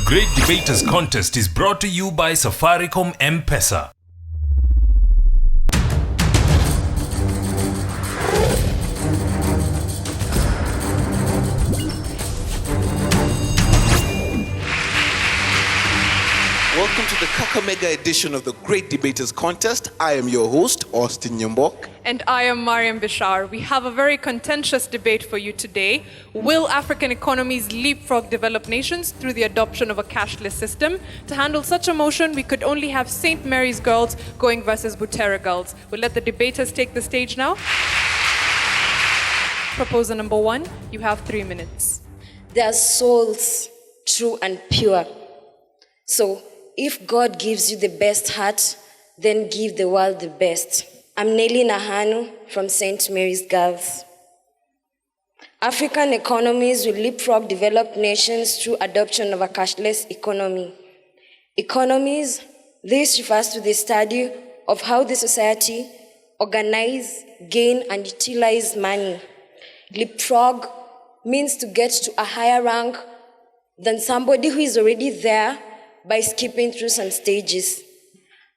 Great Debaters Contest is brought to you by Safaricom M-Pesa. Welcome to the Kakamega edition of the Great Debaters Contest. I am your host, Austin Nyambok. And I am Mariam Bishar. We have a very contentious debate for you today. Will African economies leapfrog developed nations through the adoption of a cashless system? To handle such a motion, we could only have St. Mary's girls going versus Butere girls. We'll let the debaters take the stage now. Proposer number 1, you have 3 minutes. Their souls, true and pure. So, if God gives you the best heart, then give the world the best. I'm Nelly Nahanu from St. Mary's Girls. African economies will leapfrog developed nations through adoption of a cashless economy. Economies, this refers to the study of how the society organize, gain, and utilize money. Leapfrog means to get to a higher rank than somebody who is already there by skipping through some stages.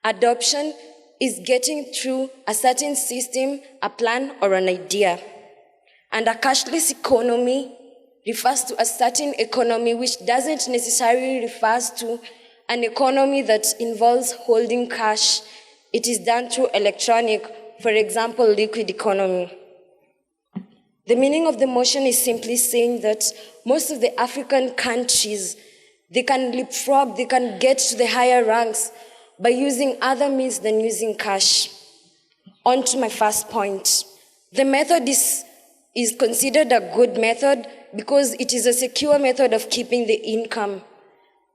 Adoption is getting through a certain system, a plan, or an idea. And a cashless economy refers to a certain economy which doesn't necessarily refer to an economy that involves holding cash. It is done through electronic, for example, liquid economy. The meaning of the motion is simply saying that most of the African countries, they can leapfrog, they can get to the higher ranks by using other means than using cash. On to my first point. The method is considered a good method because it is a secure method of keeping the income.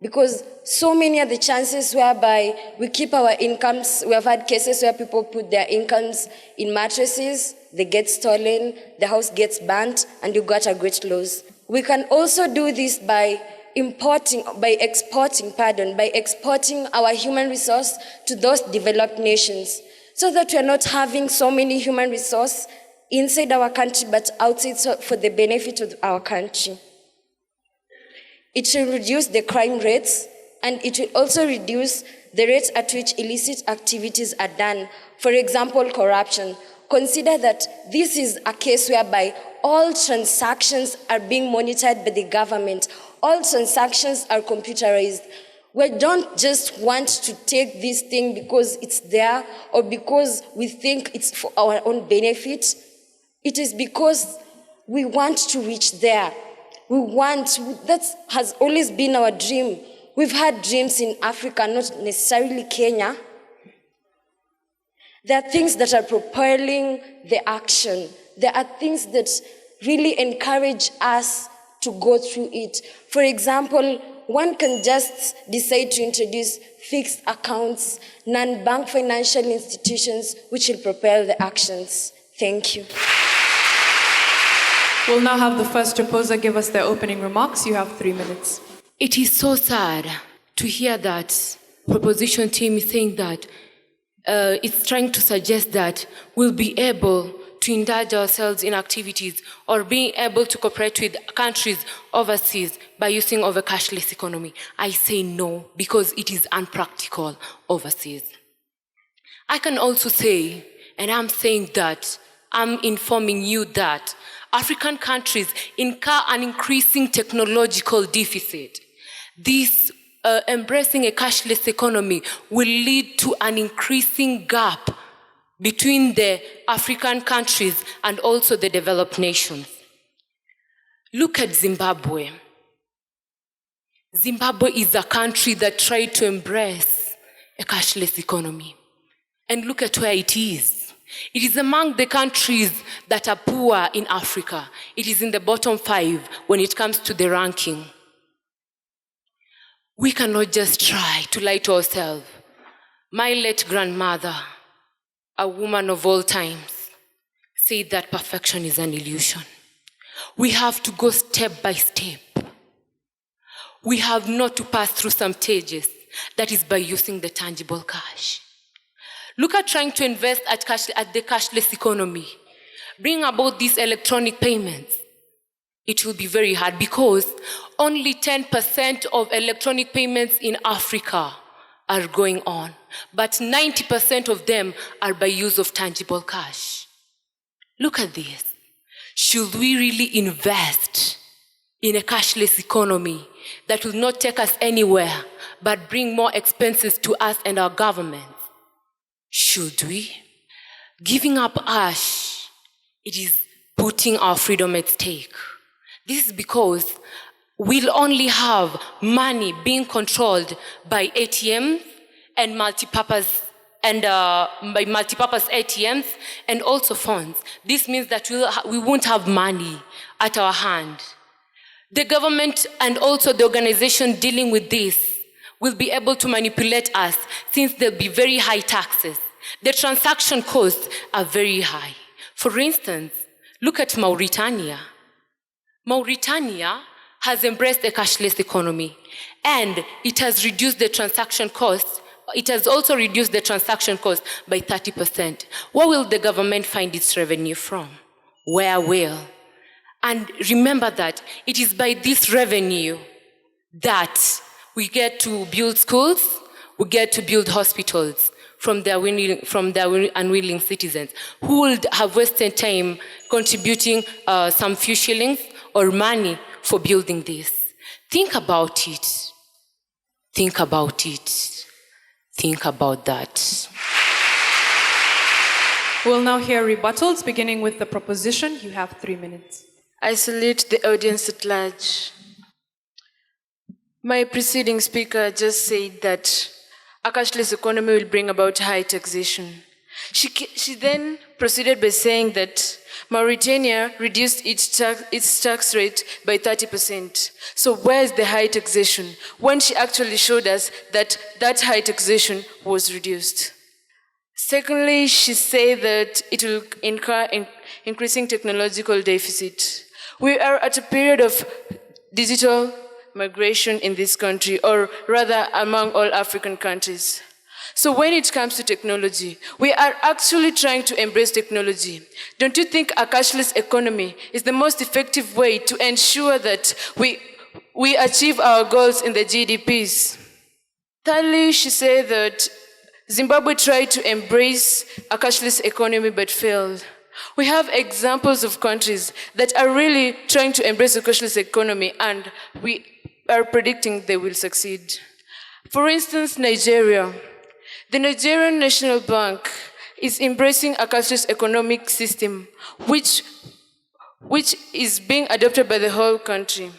Because so many are the chances whereby we keep our incomes. We have had cases where people put their incomes in mattresses, they get stolen, the house gets burnt, and you got a great loss. We can also do this by exporting our human resource to those developed nations, so that we are not having so many human resource inside our country but outside for the benefit of our country. It will reduce the crime rates, and it will also reduce the rates at which illicit activities are done. For example, corruption. Consider that this is a case whereby all transactions are being monitored by the government. All transactions are computerized. We don't just want to take this thing because it's there or because we think it's for our own benefit. It is because we want to reach there. That has always been our dream. We've had dreams in Africa, not necessarily Kenya. There are things that are propelling the action. There are things that really encourage us to go through it. For example, one can just decide to introduce fixed accounts, non-bank financial institutions, which will propel the actions. Thank you. We'll now have the first proposer give us their opening remarks. You have 3 minutes. It is so sad to hear that proposition team is saying that it's trying to suggest that we'll be able to indulge ourselves in activities or being able to cooperate with countries overseas by using of a cashless economy. I say no, because it is unpractical overseas. I can also say, and I'm saying that, I'm informing you that African countries incur an increasing technological deficit. This embracing a cashless economy will lead to an increasing gap between the African countries and also the developed nations. Look at Zimbabwe. Zimbabwe is a country that tried to embrace a cashless economy. And look at where it is. It is among the countries that are poor in Africa. It is in the bottom 5 when it comes to the ranking. We cannot just try to lie to ourselves. My late grandmother, a woman of all times, said that perfection is an illusion. We have to go step by step. We have not to pass through some stages. That is by using the tangible cash. Look at trying to invest at the cashless economy. Bring about these electronic payments. It will be very hard because only 10% of electronic payments in Africa are going on, but 90% of them are by use of tangible cash. Look at this. Should we really invest in a cashless economy that will not take us anywhere but bring more expenses to us and our government? Should we? Giving up cash, it is putting our freedom at stake. This is because we'll only have money being controlled by ATMs and multipurpose by multipurpose ATMs and also phones. This means that we won't have money at our hand. The government and also the organization dealing with this will be able to manipulate us since there'll be very high taxes. The transaction costs are very high. For instance, look at Mauritania. Mauritania has embraced a cashless economy, and it has reduced the transaction cost. It has also reduced the transaction cost by 30%. Where will the government find its revenue from? Where will? And remember that it is by this revenue that we get to build schools, we get to build hospitals from their unwilling citizens who would have wasted time contributing some few shillings or money for building this. Think about it. Think about it. Think about that. We'll now hear rebuttals, beginning with the proposition. You have 3 minutes. I salute the audience at large. My preceding speaker just said that a cashless economy will bring about high taxation. She then proceeded by saying that Mauritania reduced its tax rate by 30%. So where is the high taxation? When she actually showed us that that high taxation was reduced. Secondly, she said that it will incur increasing technological deficit. We are at a period of digital migration in this country, or rather among all African countries. So when it comes to technology, we are actually trying to embrace technology. Don't you think a cashless economy is the most effective way to ensure that we achieve our goals in the GDPs? Thirdly, she said that Zimbabwe tried to embrace a cashless economy but failed. We have examples of countries that are really trying to embrace a cashless economy, and we are predicting they will succeed. For instance, Nigeria. The Nigerian National Bank is embracing a cashless economic system, which is being adopted by the whole country.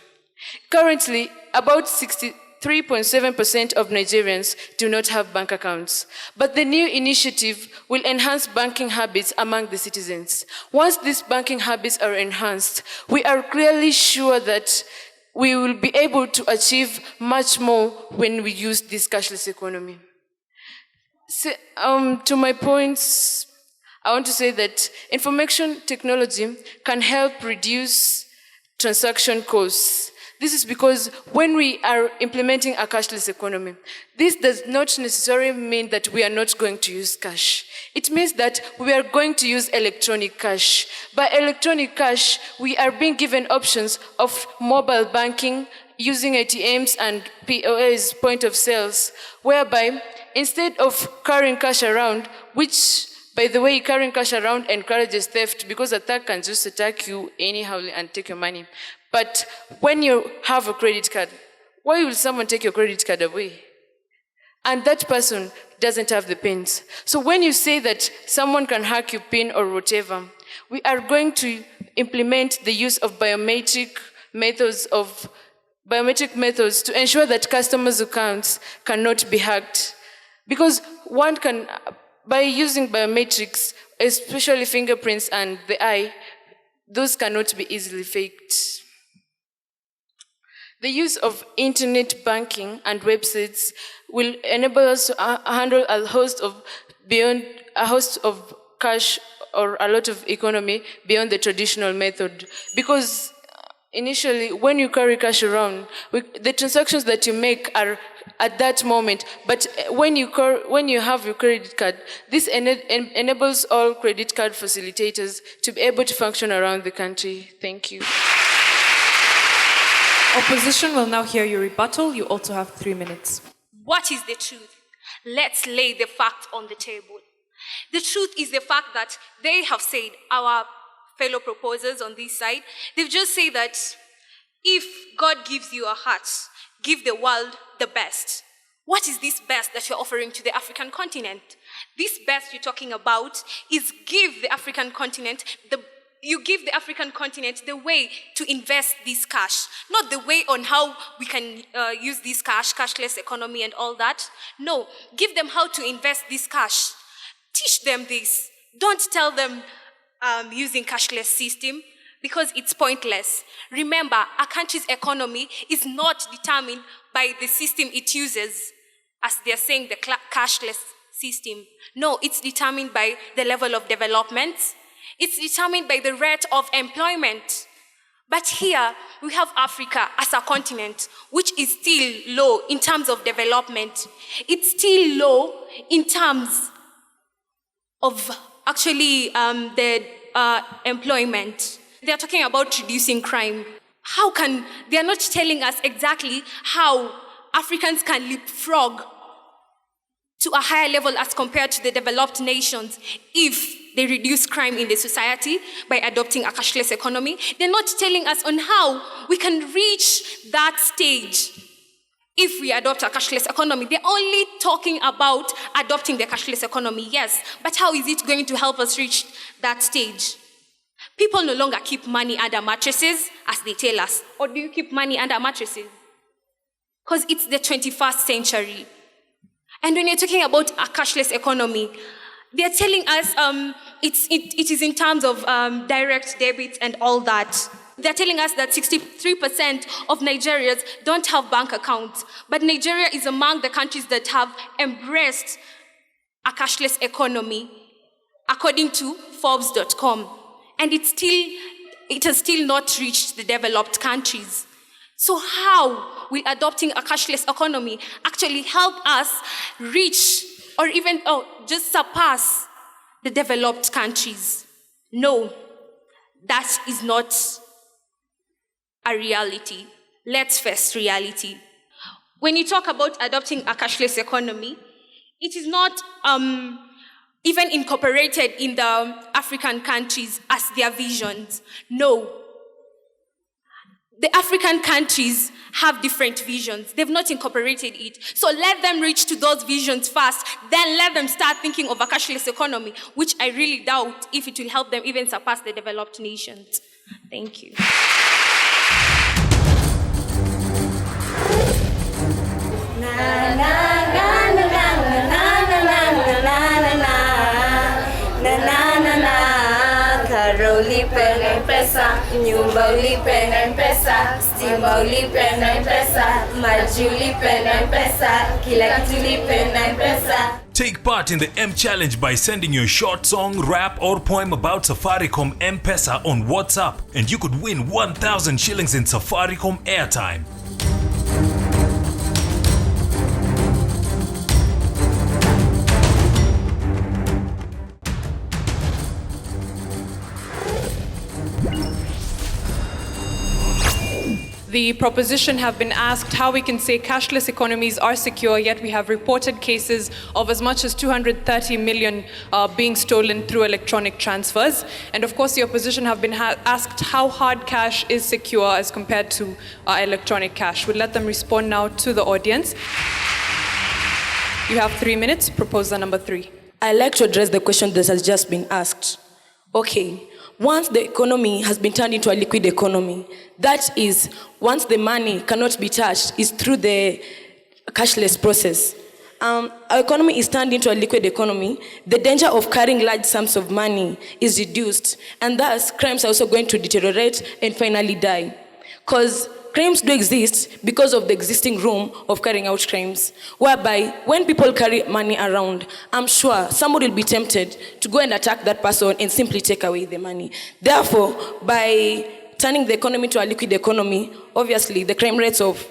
Currently, about 63.7% of Nigerians do not have bank accounts, but the new initiative will enhance banking habits among the citizens. Once these banking habits are enhanced, we are clearly sure that we will be able to achieve much more when we use this cashless economy. So, to my points, I want to say that information technology can help reduce transaction costs. This is because when we are implementing a cashless economy, this does not necessarily mean that we are not going to use cash. It means that we are going to use electronic cash. By electronic cash, we are being given options of mobile banking, using ATMs and POS, point of sales, whereby instead of carrying cash around, which, by the way, carrying cash around encourages theft because a thug can just attack you anyhow and take your money. But when you have a credit card, why will someone take your credit card away? And that person doesn't have the pins. So when you say that someone can hack your pin or whatever, we are going to implement the use of biometric methods to ensure that customers' accounts cannot be hacked. Because one can, by using biometrics, especially fingerprints and the eye, those cannot be easily faked. The use of internet banking and websites will enable us to handle a host of cash or a lot of economy beyond the traditional method. Because initially, when you carry cash around, the transactions that you make are at that moment. But when you have your credit card, this enables all credit card facilitators to be able to function around the country. Thank you. Opposition will now hear your rebuttal. You also have 3 minutes. What is the truth? Let's lay the facts on the table. The truth is the fact that they have said, our fellow proposers on this side, they've just said that if God gives you a heart, give the world the best. What is this best that you're offering to the African continent? This best you're talking about is give the African continent the way to invest this cash, not the way on how we can use this cash, cashless economy and all that. No, give them how to invest this cash. Teach them this. Don't tell them using cashless system because it's pointless. Remember, a country's economy is not determined by the system it uses, as they're saying the cashless system. No, it's determined by the level of development. It's determined by the rate of employment. But here, we have Africa as a continent, which is still low in terms of development. It's still low in terms of actually the employment. They're talking about reducing crime. They're not telling us exactly how Africans can leapfrog to a higher level as compared to the developed nations if they reduce crime in the society by adopting a cashless economy. They're not telling us on how we can reach that stage if we adopt a cashless economy. They're only talking about adopting the cashless economy, yes, but how is it going to help us reach that stage? People no longer keep money under mattresses, as they tell us. Or do you keep money under mattresses? Because it's the 21st century. And when you're talking about a cashless economy, they're telling us it is in terms of direct debit and all that. They're telling us that 63% of Nigerians don't have bank accounts. But Nigeria is among the countries that have embraced a cashless economy, according to Forbes.com. And it has still not reached the developed countries. So how will adopting a cashless economy actually help us reach or even just surpass the developed countries? No, that is not a reality. Let's face reality. When you talk about adopting a cashless economy, it is not even incorporated in the African countries as their visions. No. The African countries have different visions. They've not incorporated it. So let them reach to those visions first, then let them start thinking of a cashless economy, which I really doubt if it will help them even surpass the developed nations. Thank you. Ulipe na mpesa, nyumba ulipe na mpesa, stima ulipe na mpesa, maji ulipe na mpesa, kila kitu ulipe na mpesa. Take part in the M Challenge by sending your short song, rap or poem about Safaricom M-Pesa on WhatsApp, and you could win 1,000 shillings in Safaricom airtime. The proposition have been asked how we can say cashless economies are secure, yet we have reported cases of as much as 230 million being stolen through electronic transfers. And of course, the opposition have been asked how hard cash is secure as compared to electronic cash. We'll let them respond now to the audience. You have 3 minutes. Proposer number 3. I'd like to address the question that has just been asked. Okay. Once the economy has been turned into a liquid economy, that is, once the money cannot be touched, is through the cashless process. Our economy is turned into a liquid economy. The danger of carrying large sums of money is reduced, and thus crimes are also going to deteriorate and finally die. Because crimes do exist because of the existing room of carrying out crimes, whereby when people carry money around, I'm sure somebody will be tempted to go and attack that person and simply take away the money. Therefore, by turning the economy to a liquid economy, obviously the crime rates of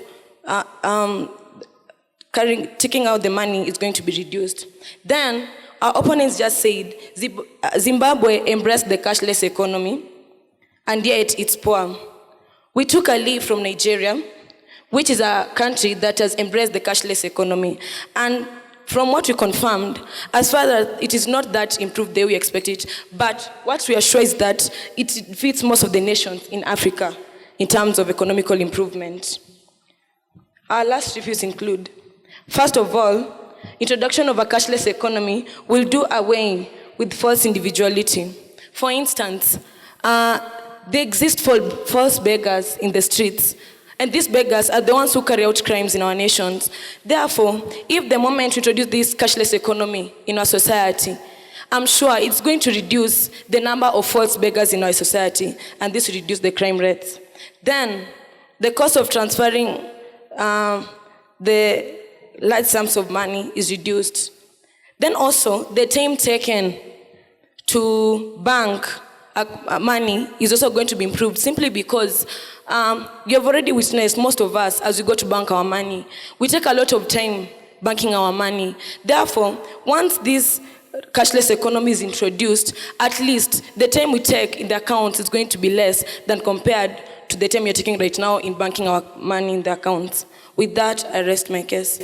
taking out the money is going to be reduced. Then, our opponents just said Zimbabwe embraced the cashless economy, and yet it's poor. We took a leaf from Nigeria, which is a country that has embraced the cashless economy. And from what we confirmed, as far as it is not that improved the way we expect it, but what we are sure is that it fits most of the nations in Africa in terms of economical improvement. Our last reviews include, first of all, introduction of a cashless economy will do away with false individuality. For instance, there exist false beggars in the streets, and these beggars are the ones who carry out crimes in our nations. Therefore, if the moment we introduce this cashless economy in our society, I'm sure it's going to reduce the number of false beggars in our society, and this will reduce the crime rates. Then, the cost of transferring the large sums of money is reduced. Then also, the time taken to bank money is also going to be improved, simply because you have already witnessed, most of us, as we go to bank our money, we take a lot of time banking our money. Therefore, once this cashless economy is introduced, at least the time we take in the account is going to be less than compared to the time you're taking right now in banking our money in the accounts. With that, I rest my case.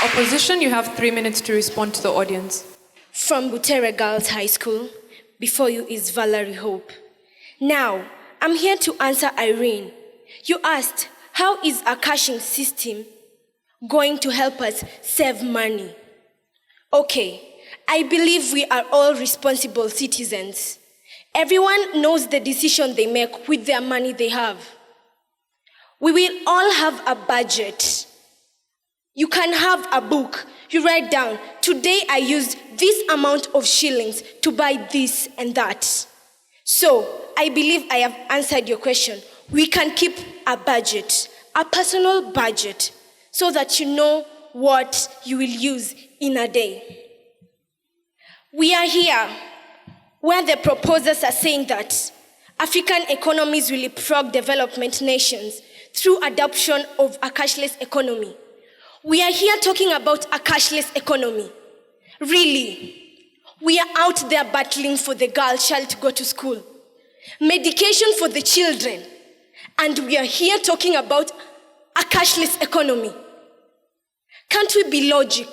Opposition, you have 3 minutes to respond to the audience. From Butere Girls High School, before you is Valerie Hope. Now, I'm here to answer Irene. You asked, how is a cashing system going to help us save money? Okay, I believe we are all responsible citizens. Everyone knows the decision they make with their money they have. We will all have a budget. You can have a book. You write down, today I used this amount of shillings to buy this and that. So, I believe I have answered your question. We can keep a budget, a personal budget, so that you know what you will use in a day. We are here where the proposers are saying that African economies will leapfrog development nations through adoption of a cashless economy. We are here talking about a cashless economy. Really, we are out there battling for the girl child to go to school, medication for the children, and we are here talking about a cashless economy. Can't we be logic?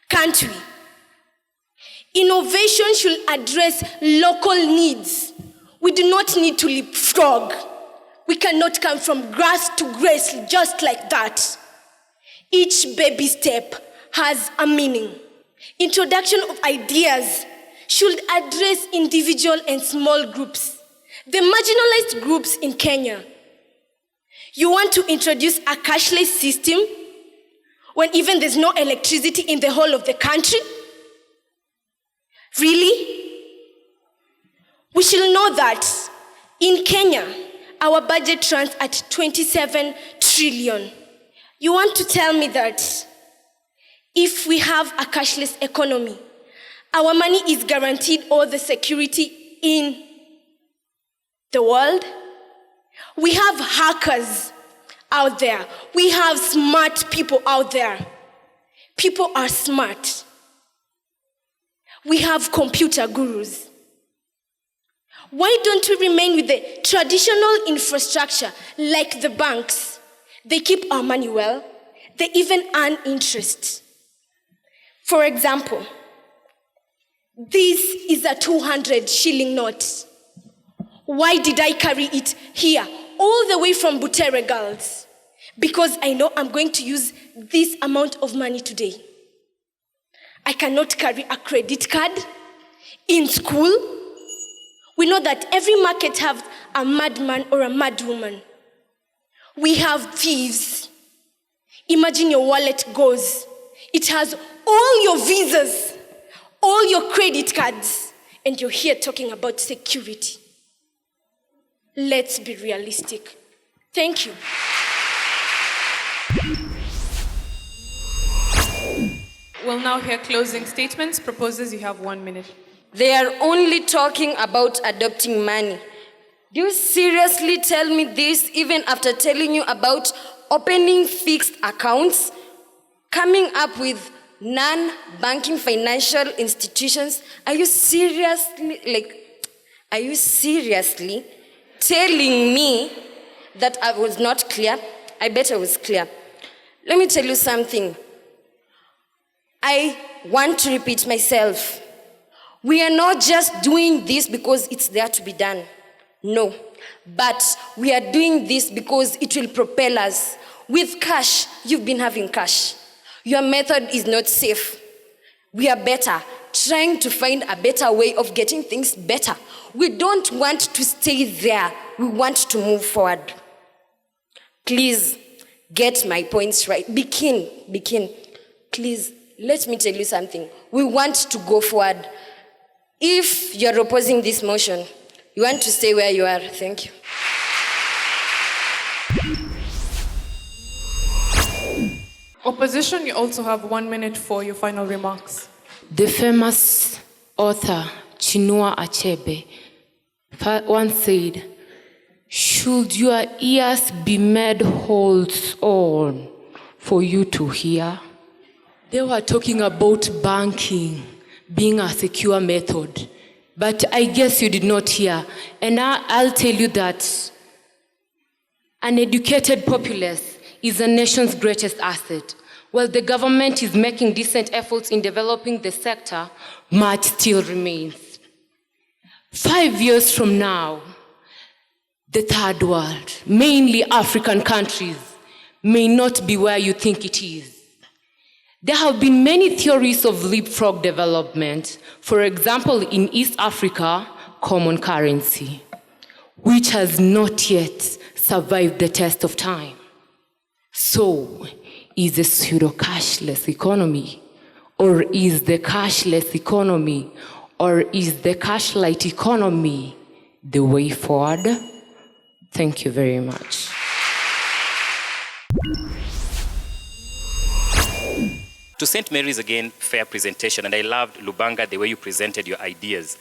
Can't we? Innovation should address local needs. We do not need to leapfrog. We cannot come from grass to grace just like that. Each baby step has a meaning. Introduction of ideas should address individual and small groups, the marginalized groups in Kenya. You want to introduce a cashless system when even there's no electricity in the whole of the country? Really? We should know that in Kenya, our budget runs at 27 trillion. You want to tell me that if we have a cashless economy, our money is guaranteed all the security in the world? We have hackers out there. We have smart people out there. People are smart. We have computer gurus. Why don't we remain with the traditional infrastructure like the banks? They keep our money well. They even earn interest. For example, this is a 200 shilling note. Why did I carry it here, all the way from Butere Girls? Because I know I'm going to use this amount of money today. I cannot carry a credit card in school. We know that every market has a madman or a madwoman. We have thieves. Imagine your wallet goes. It has all your visas, all your credit cards, and you're here talking about security. Let's be realistic. Thank you. We'll now hear closing statements. Proposers, you have 1 minute. They are only talking about adopting money. Do you seriously tell me this even after telling you about opening fixed accounts, coming up with non-banking financial institutions? Are you seriously telling me that I was not clear? I bet I was clear. Let me tell you something. I want to repeat myself. We are not just doing this because it's there to be done. No. But we are doing this because it will propel us. With cash, you've been having cash. Your method is not safe. We are better, trying to find a better way of getting things better. We don't want to stay there. We want to move forward. Please, get my points right. Be keen. Please, let me tell you something. We want to go forward. If you're opposing this motion, you want to stay where you are. Thank you. Opposition, you also have 1 minute for your final remarks. The famous author Chinua Achebe once said, "Should your ears be made holes on for you to hear?" They were talking about banking being a secure method, but I guess you did not hear. And I'll tell you that an educated populace is a nation's greatest asset. While the government is making decent efforts in developing the sector, much still remains. 5 years from now, the third world, mainly African countries, may not be where you think it is. There have been many theories of leapfrog development. For example, in East Africa, common currency, which has not yet survived the test of time. So, is the pseudo-cashless economy, or is the cashless economy, or is the cashlight economy the way forward? Thank you very much. To St. Mary's again, fair presentation, and I loved, Lubanga, the way you presented your ideas.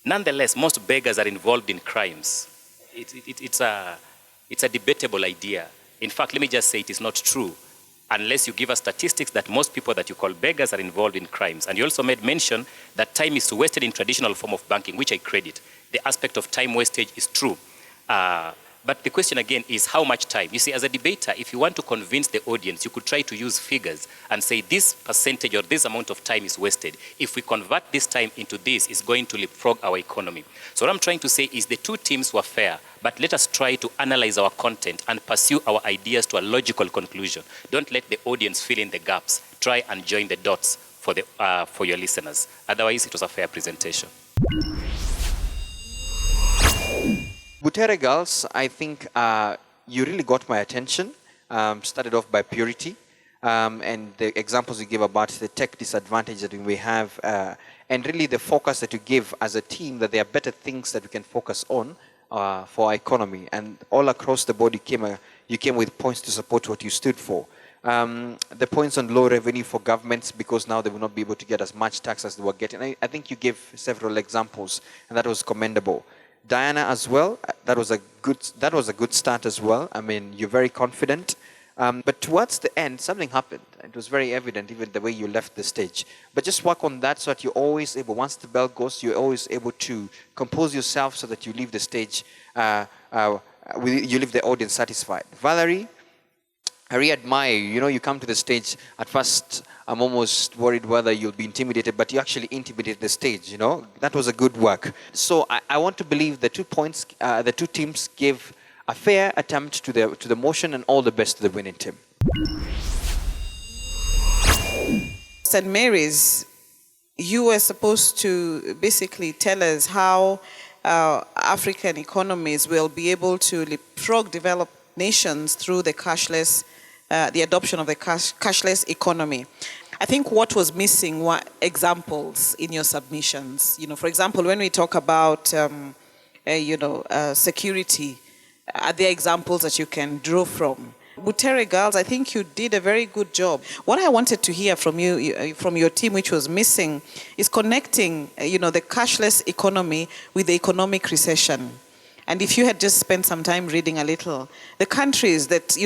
Nonetheless, most beggars are involved in crimes. It's a debatable idea. In fact, let me just say it is not true, unless you give us statistics that most people that you call beggars are involved in crimes. And you also made mention that time is wasted in traditional form of banking, which I credit. The aspect of time wastage is true. But the question again is how much time? You see, as a debater, if you want to convince the audience, you could try to use figures and say this percentage or this amount of time is wasted. If we convert this time into this, it's going to leapfrog our economy. So what I'm trying to say is the two teams were fair, but let us try to analyze our content and pursue our ideas to a logical conclusion. Don't let the audience fill in the gaps. Try and join the dots for your listeners. Otherwise, it was a fair presentation. Butere girls, I think you really got my attention. Started off by purity and the examples you gave about the tech disadvantage that we have and really the focus that you give as a team, that there are better things that we can focus on for our economy. And all across the board you came with points to support what you stood for. The points on low revenue for governments because now they will not be able to get as much tax as they were getting. I think you gave several examples and that was commendable. Diana as well, that was a good start as well. I mean, you're very confident. But towards the end, something happened. It was very evident, even the way you left the stage. But just work on that so that you're always able, once the bell goes, you're always able to compose yourself so that you leave the stage, you leave the audience satisfied. Valerie, I really admire you. You know, you come to the stage, at first I'm almost worried whether you'll be intimidated, but you actually intimidated the stage, you know. That was a good work. So I want to believe the 2 points, the 2 teams gave a fair attempt to the motion, and all the best to the winning team. St. Mary's, you were supposed to basically tell us how African economies will be able to leapfrog developed nations through the cashless, the adoption of the cashless economy. I think what was missing were examples in your submissions. You know, for example, when we talk about, security, are there examples that you can draw from? Butere girls, I think you did a very good job. What I wanted to hear from you, from your team, which was missing, is connecting, the cashless economy with the economic recession. And if you had just spent some time reading a little, the countries that,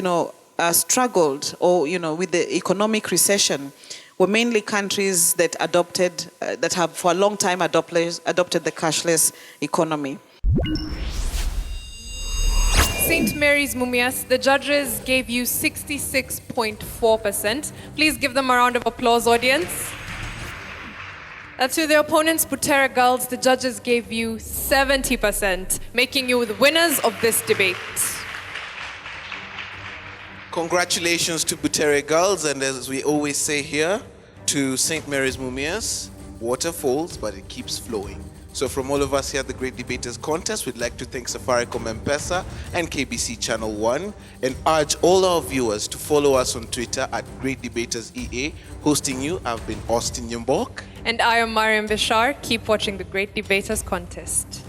struggled or, with the economic recession were mainly countries that that have for a long time adopted the cashless economy. St. Mary's Mumias, the judges gave you 66.4%. Please give them a round of applause, audience. To the opponents, Butere Girls, the judges gave you 70%, making you the winners of this debate. Congratulations to Butere Girls, and as we always say here, to St. Mary's Mumias, water falls, but it keeps flowing. So from all of us here at the Great Debaters Contest, we'd like to thank Safaricom M-Pesa and KBC Channel 1 and urge all our viewers to follow us on Twitter at Great Debaters EA. Hosting you, I've been Austin Nyambok. And I am Mariam Bishar. Keep watching the Great Debaters Contest.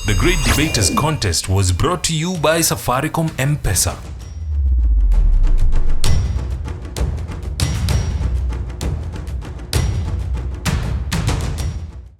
The Great Debaters Contest was brought to you by Safaricom M-Pesa.